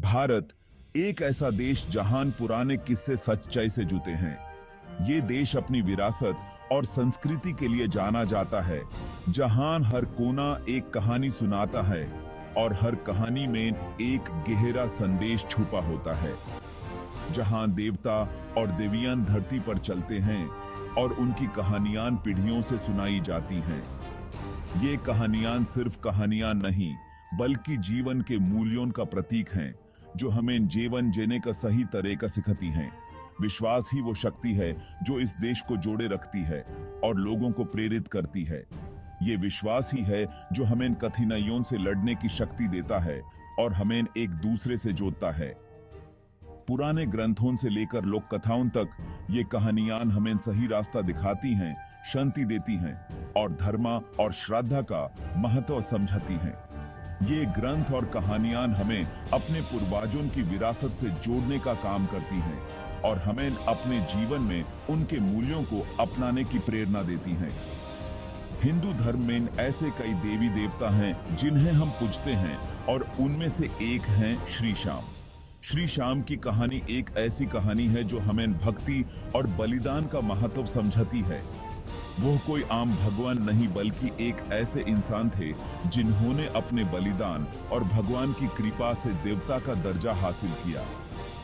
भारत एक ऐसा देश जहां पुराने किस्से सच्चाई से जुटे हैं। ये देश अपनी विरासत और संस्कृति के लिए जाना जाता है, जहां हर कोना एक कहानी सुनाता है और हर कहानी में एक गहरा संदेश छुपा होता है। जहां देवता और देवियां धरती पर चलते हैं और उनकी कहानियां पीढ़ियों से सुनाई जाती हैं। ये कहानियां सिर्फ कहानियां नहीं, बल्कि जीवन के मूल्यों का प्रतीक हैं, जो हमें जीवन जीने का सही तरीका सिखाती हैं। विश्वास ही वो शक्ति है जो इस देश को जोड़े रखती है और लोगों को प्रेरित करती है। ये विश्वास ही है जो हमें कठिनाइयों से लड़ने की शक्ति देता है और हमें एक दूसरे से जोड़ता है। पुराने ग्रंथों से लेकर लोक कथाओं तक ये कहानियां हमें सही रास्ता दिखाती हैं, शांति देती हैं और धर्म और श्रद्धा का महत्व समझाती हैं। ये ग्रंथ और कहानियां हमें अपने पूर्वजों की विरासत से जोड़ने का काम करती हैं और हमें अपने जीवन में उनके मूल्यों को अपनाने की प्रेरणा देती हैं। हिंदू धर्म में ऐसे कई देवी देवता हैं जिन्हें हम पूजते हैं और उनमें से एक हैं श्री श्याम। श्री श्याम की कहानी एक ऐसी कहानी है जो हमें भक्ति और बलिदान का महत्व समझाती है। वो कोई आम भगवान नहीं, बल्कि एक ऐसे इंसान थे जिन्होंने अपने बलिदान और भगवान की कृपा से देवता का दर्जा हासिल किया।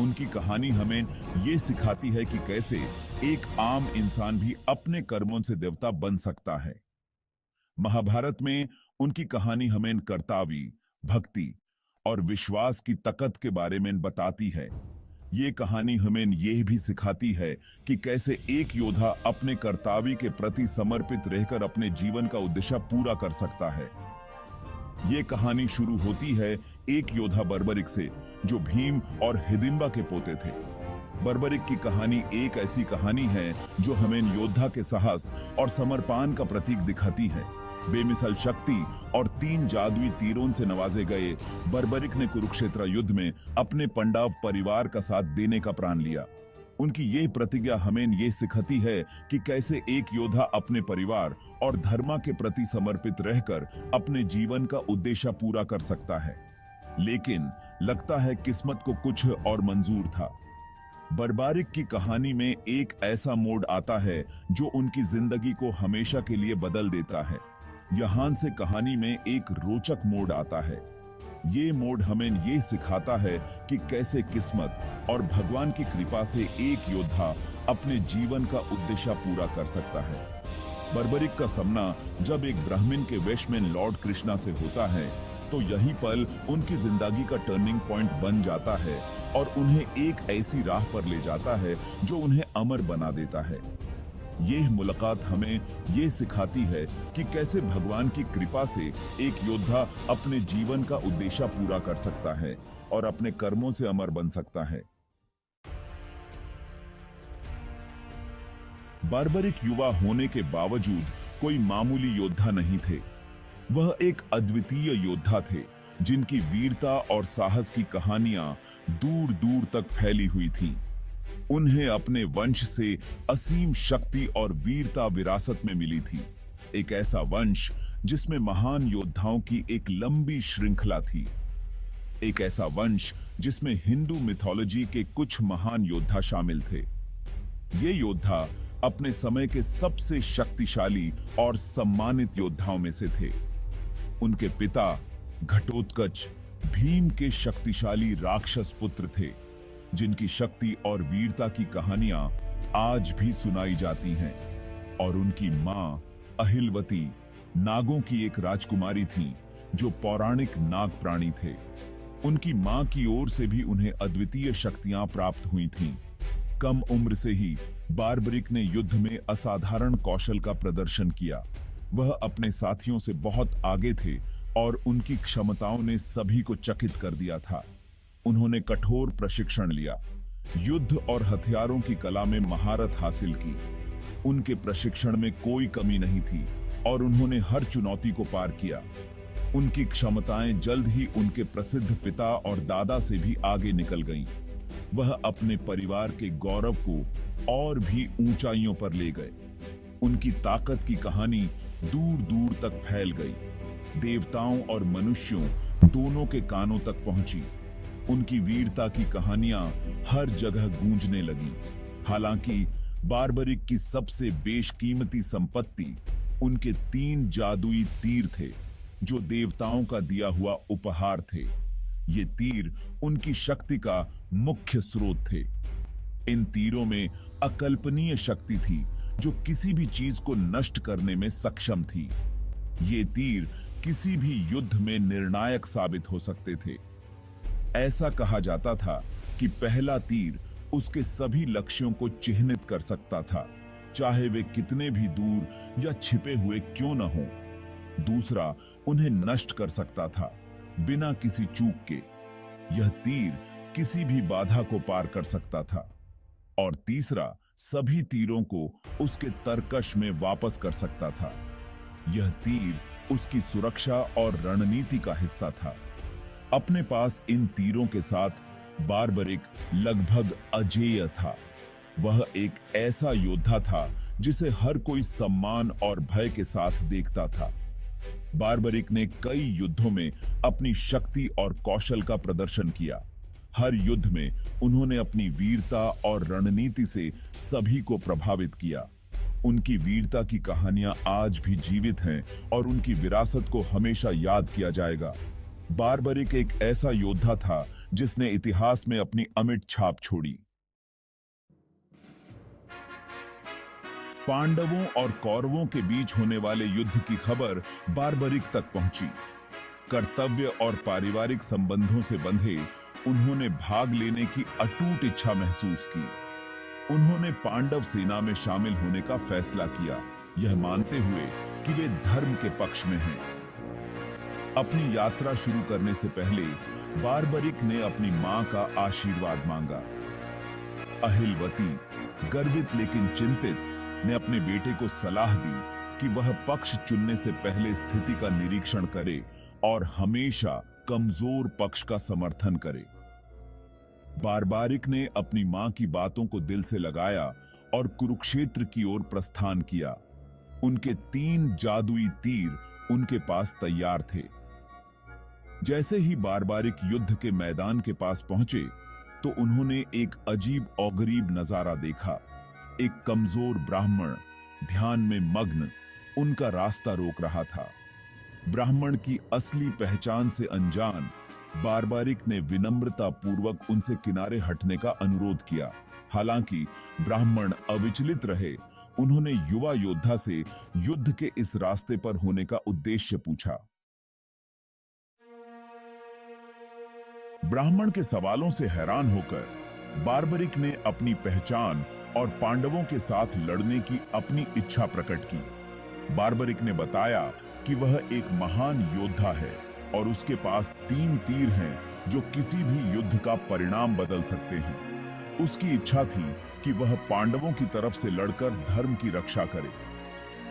उनकी कहानी हमें ये सिखाती है कि कैसे एक आम इंसान भी अपने कर्मों से देवता बन सकता है। महाभारत में उनकी कहानी हमें कर्तव्य, भक्ति और विश्वास की ताकत के बारे में बताती है। ये कहानी हमें यह भी सिखाती है कि कैसे एक योद्धा अपने कर्तव्य के प्रति समर्पित रहकर अपने जीवन का उद्देश्य पूरा कर सकता है। ये कहानी शुरू होती है एक योद्धा बर्बरिक से, जो भीम और हिडिंबा के पोते थे। बर्बरिक की कहानी एक ऐसी कहानी है जो हमें योद्धा के साहस और समर्पण का प्रतीक दिखाती है। बेमिसाल शक्ति और 3 जादुई तीरों से नवाजे गए बर्बरिक ने कुरुक्षेत्र युद्ध में अपने पांडव परिवार का साथ देने का प्रण लिया। उनकी यह प्रतिज्ञा हमें यह सिखाती है कि कैसे एक योद्धा अपने परिवार और धर्म के प्रति समर्पित रहकर अपने जीवन का उद्देश्य पूरा कर सकता है। लेकिन लगता है किस्मत को कुछ और मंजूर था। बर्बरिक की कहानी में एक ऐसा मोड़ आता है जो उनकी जिंदगी को हमेशा के लिए बदल देता है। यहाँ से कहानी में एक रोचक मोड़ आता है। ये मोड़ हमें ये सिखाता है कि कैसे किस्मत और भगवान की कृपा से एक योद्धा अपने जीवन का उद्देश्य पूरा कर सकता है। बर्बरिक का सामना जब एक ब्राह्मण के वेश में लॉर्ड कृष्णा से होता है, तो यही पल उनकी जिंदगी का टर्निंग पॉइंट बन जाता है और उन्हें एक ऐसी राह पर ले जाता है जो उन्हें अमर बना देता है। यह मुलाकात हमें यह सिखाती है कि कैसे भगवान की कृपा से एक योद्धा अपने जीवन का उद्देश्य पूरा कर सकता है और अपने कर्मों से अमर बन सकता है। बर्बरिक युवा होने के बावजूद कोई मामूली योद्धा नहीं थे। वह एक अद्वितीय योद्धा थे जिनकी वीरता और साहस की कहानियां दूर दूर तक फैली हुई थीं। उन्हें अपने वंश से असीम शक्ति और वीरता विरासत में मिली थी। एक ऐसा वंश जिसमें महान योद्धाओं की एक लंबी श्रृंखला थी। एक ऐसा वंश जिसमें हिंदू मिथोलॉजी के कुछ महान योद्धा शामिल थे। ये योद्धा अपने समय के सबसे शक्तिशाली और सम्मानित योद्धाओं में से थे। उनके पिता घटोत्कच भीम के शक्तिशाली राक्षस पुत्र थे, जिनकी शक्ति और वीरता की कहानियां आज भी सुनाई जाती हैं। और उनकी मां अहिलवती नागों की एक राजकुमारी थी जो पौराणिक नाग प्राणी थे। उनकी मां की ओर से भी उन्हें अद्वितीय शक्तियां प्राप्त हुई थीं। कम उम्र से ही बर्बरिक ने युद्ध में असाधारण कौशल का प्रदर्शन किया। वह अपने साथियों से बहुत आगे थे और उनकी क्षमताओं ने सभी को चकित कर दिया था। उन्होंने कठोर प्रशिक्षण लिया, युद्ध और हथियारों की कला में महारत हासिल की। उनके प्रशिक्षण में कोई कमी नहीं थी और उन्होंने हर चुनौती को पार किया। उनकी क्षमताएं जल्द ही उनके प्रसिद्ध पिता और दादा से भी आगे निकल गईं। वह अपने परिवार के गौरव को और भी ऊंचाइयों पर ले गए। उनकी ताकत की कहानी दूर दूर तक फैल गई। देवताओं और मनुष्यों दोनों के कानों तक पहुंची। उनकी वीरता की कहानियां हर जगह गूंजने लगी। हालांकि बारबरिक की सबसे बेशकीमती संपत्ति उनके 3 जादुई तीर थे, जो देवताओं का दिया हुआ उपहार थे। ये तीर उनकी शक्ति का मुख्य स्रोत थे। इन तीरों में अकल्पनीय शक्ति थी, जो किसी भी चीज को नष्ट करने में सक्षम थी। ये तीर किसी भी युद्ध में निर्णायक साबित हो सकते थे। ऐसा कहा जाता था कि पहला तीर उसके सभी लक्ष्यों को चिह्नित कर सकता था, चाहे वे कितने भी दूर या छिपे हुए क्यों न हों। दूसरा उन्हें नष्ट कर सकता था, बिना किसी चूक के। यह तीर किसी भी बाधा को पार कर सकता था। और तीसरा सभी तीरों को उसके तरकश में वापस कर सकता था। यह तीर उसकी सुरक्षा और रणनीति का हिस्सा था। अपने पास इन तीरों के साथ बारबरिक लगभग अजेय था। वह एक ऐसा योद्धा था जिसे हर कोई सम्मान और भय के साथ देखता था। बारबरिक ने कई युद्धों में अपनी शक्ति और कौशल का प्रदर्शन किया। हर युद्ध में उन्होंने अपनी वीरता और रणनीति से सभी को प्रभावित किया। उनकी वीरता की कहानियां आज भी जीवित हैं और उनकी विरासत को हमेशा याद किया जाएगा। बारबरिक एक ऐसा योद्धा था जिसने इतिहास में अपनी अमिट छाप छोड़ी। पांडवों और कौरवों के बीच होने वाले युद्ध की खबर बारबरिक तक पहुंची। कर्तव्य और पारिवारिक संबंधों से बंधे उन्होंने भाग लेने की अटूट इच्छा महसूस की। उन्होंने पांडव सेना में शामिल होने का फैसला किया, यह मानते हुए कि वे धर्म के पक्ष में हैं। अपनी यात्रा शुरू करने से पहले बारबरिक ने अपनी मां का आशीर्वाद मांगा। अहिलवती, गर्वित लेकिन चिंतित, ने अपने बेटे को सलाह दी कि वह पक्ष चुनने से पहले स्थिति का निरीक्षण करे और हमेशा कमजोर पक्ष का समर्थन करे। बारबरिक ने अपनी मां की बातों को दिल से लगाया और कुरुक्षेत्र की ओर प्रस्थान किया। उनके 3 जादुई तीर उनके पास तैयार थे। जैसे ही बारबरिक युद्ध के मैदान के पास पहुंचे, तो उन्होंने एक अजीब और गरीब नजारा देखा। एक कमजोर ब्राह्मण ध्यान में मग्न उनका रास्ता रोक रहा था। ब्राह्मण की असली पहचान से अनजान बारबरिक ने विनम्रता पूर्वक उनसे किनारे हटने का अनुरोध किया। हालांकि ब्राह्मण अविचलित रहे। उन्होंने युवा योद्धा से युद्ध के इस रास्ते पर होने का उद्देश्य पूछा। ब्राह्मण के सवालों से हैरान होकर बारबरिक ने अपनी पहचान और पांडवों के साथ लड़ने की अपनी इच्छा प्रकट की। बारबरिक ने बताया कि वह एक महान योद्धा है और उसके पास 3 तीर हैं जो किसी भी युद्ध का परिणाम बदल सकते हैं। उसकी इच्छा थी कि वह पांडवों की तरफ से लड़कर धर्म की रक्षा करे।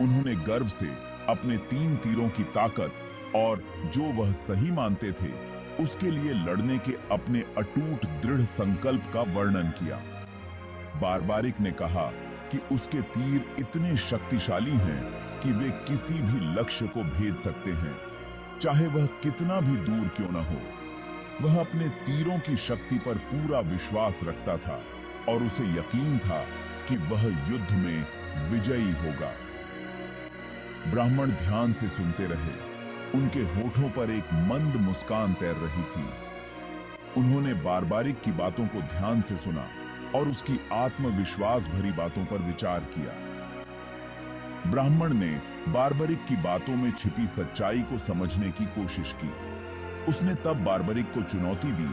उन्होंने गर्व से अपने 3 तीरों की ताकत और जो वह सही मानते थे उसके लिए लड़ने के अपने अटूट दृढ़ संकल्प का वर्णन किया। बारबरिक ने कहा कि उसके तीर इतने शक्तिशाली हैं कि वे किसी भी लक्ष्य को भेद सकते हैं, चाहे वह कितना भी दूर क्यों न हो। वह अपने तीरों की शक्ति पर पूरा विश्वास रखता था और उसे यकीन था कि वह युद्ध में विजयी होगा। ब्राह्मण ध्यान से सुनते रहे। उनके होठों पर एक मंद मुस्कान तैर रही थी। उन्होंने बारबरिक की बातों को ध्यान से सुना और उसकी आत्मविश्वास भरी बातों पर विचार किया। ब्राह्मण ने बारबरिक की बातों में छिपी सच्चाई को समझने की कोशिश की। उसने तब बारबरिक को चुनौती दी,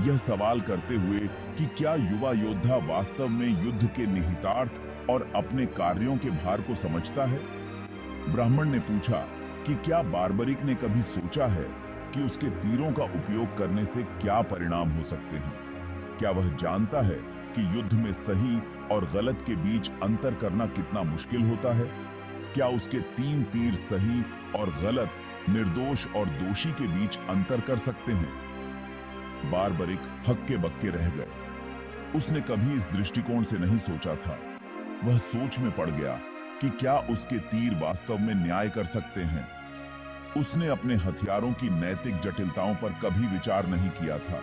यह सवाल करते हुए कि क्या युवा योद्धा वास्तव में युद्ध के निहितार्थ और अपने कार्यों के भार को समझता है। ब्राह्मण ने पूछा कि क्या बारबरिक ने कभी सोचा है कि उसके तीरों का उपयोग करने से क्या परिणाम हो सकते हैं। क्या वह जानता है कि युद्ध में सही और गलत के बीच अंतर करना कितना मुश्किल होता है। क्या उसके 3 तीर सही और गलत, निर्दोष और दोषी के बीच अंतर कर सकते हैं। बारबरिक हक्के बक्के रह गए। उसने कभी इस दृष्टिकोण से नहीं सोचा था। वह सोच में पड़ गया कि क्या उसके तीर वास्तव में न्याय कर सकते हैं। उसने अपने हथियारों की नैतिक जटिलताओं पर कभी विचार नहीं किया था।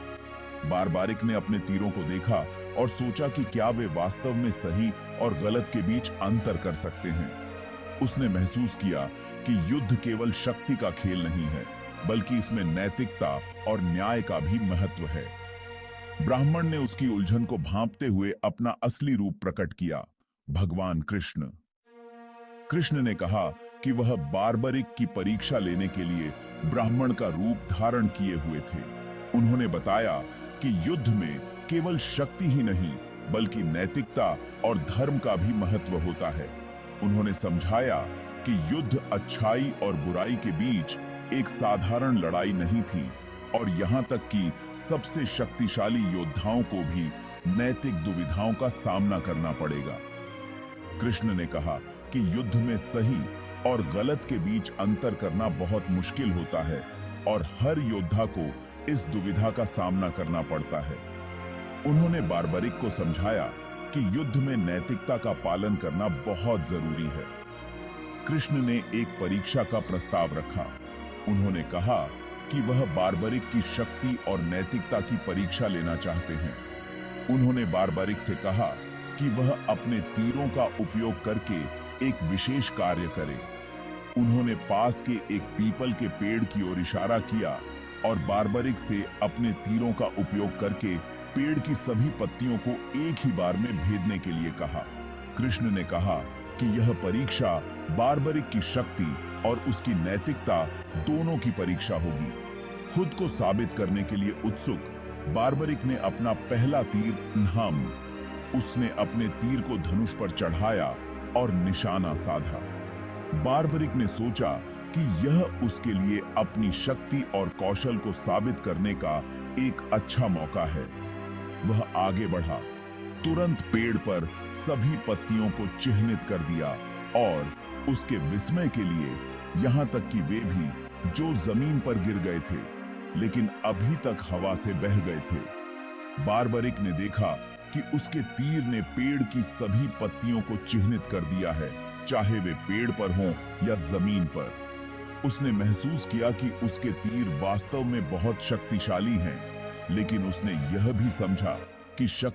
बारबारिक ने अपने तीरों को देखा और सोचा कि क्या वे वास्तव में सही और गलत के बीच अंतर कर सकते हैं। उसने महसूस किया कि युद्ध केवल शक्ति का खेल नहीं है, बल्कि इसमें नैतिकता और न्याय का भी महत्व है। ब्राह्मण ने उसकी उलझन को भांपते हुए अपना असली रूप प्रकट किया, भगवान कृष्ण। कृष्ण ने कहा कि वह बारबरिक की परीक्षा लेने के लिए ब्राह्मण का रूप धारण किए हुए थे। उन्होंने बताया कि युद्ध में केवल शक्ति ही नहीं, बल्कि नैतिकता और धर्म का भी महत्व होता है। उन्होंने समझाया कि युद्ध अच्छाई और बुराई के बीच एक साधारण लड़ाई नहीं थी, और यहाँ तक कि सबसे शक्तिशाली योद्धाओं को भी नैतिक दुविधाओं का सामना करना पड़ेगा। कृष्ण ने कहा कि युद्ध में सही और गलत के बीच अंतर करना बहुत मुश्किल होता है, और हर योद्धा को इस दुविधा का सामना करना पड़ता है। उन्होंने बारबरिक को समझाया कि युद्ध में नैतिकता का पालन करना बहुत जरूरी है। कृष्ण ने एक परीक्षा का प्रस्ताव रखा। उन्होंने कहा कि वह बारबरिक की शक्ति और नैतिकता की परीक्षा लेना चाहते हैं। उन्होंने बारबरिक से कहा कि वह अपने तीरों का उपयोग करके एक विशेष कार्य करे। उन्होंने पास के एक पीपल के पेड़ की ओर इशारा किया और बारबरिक से अपने तीरों का उपयोग करके पेड़ की सभी पत्तियों को एक ही बार में भेदने के लिए कहा। कृष्ण ने कहा कि यह परीक्षा बारबरिक की शक्ति और उसकी नैतिकता दोनों की परीक्षा होगी। खुद को साबित करने के लिए उत्सुक बारबरिक ने अपना पहला तीर नाम, उसने अपने तीर को धनुष पर चढ़ाया और निशाना साधा। बारबरिक ने सोचा कि यह उसके लिए अपनी शक्ति और कौशल को साबित करने का एक अच्छा मौका है। वह आगे बढ़ा, तुरंत पेड़ पर सभी पत्तियों को चिह्नित कर दिया, और उसके विस्मय के लिए यहाँ तक कि वे भी जो जमीन पर गिर गए थे लेकिन अभी तक हवा से बह गए थे। बारबरिक ने देखा कि उसके तीर ने पेड़ की सभी पत्तियों को चिह्नित कर दिया है, चाहे वे पेड़ पर हों या जमीन पर। उसने महसूस किया कि उसके तीर वास्तव में बहुत शक्तिशाली हैं, लेकिन उसने यह भी समझा कि शक्ति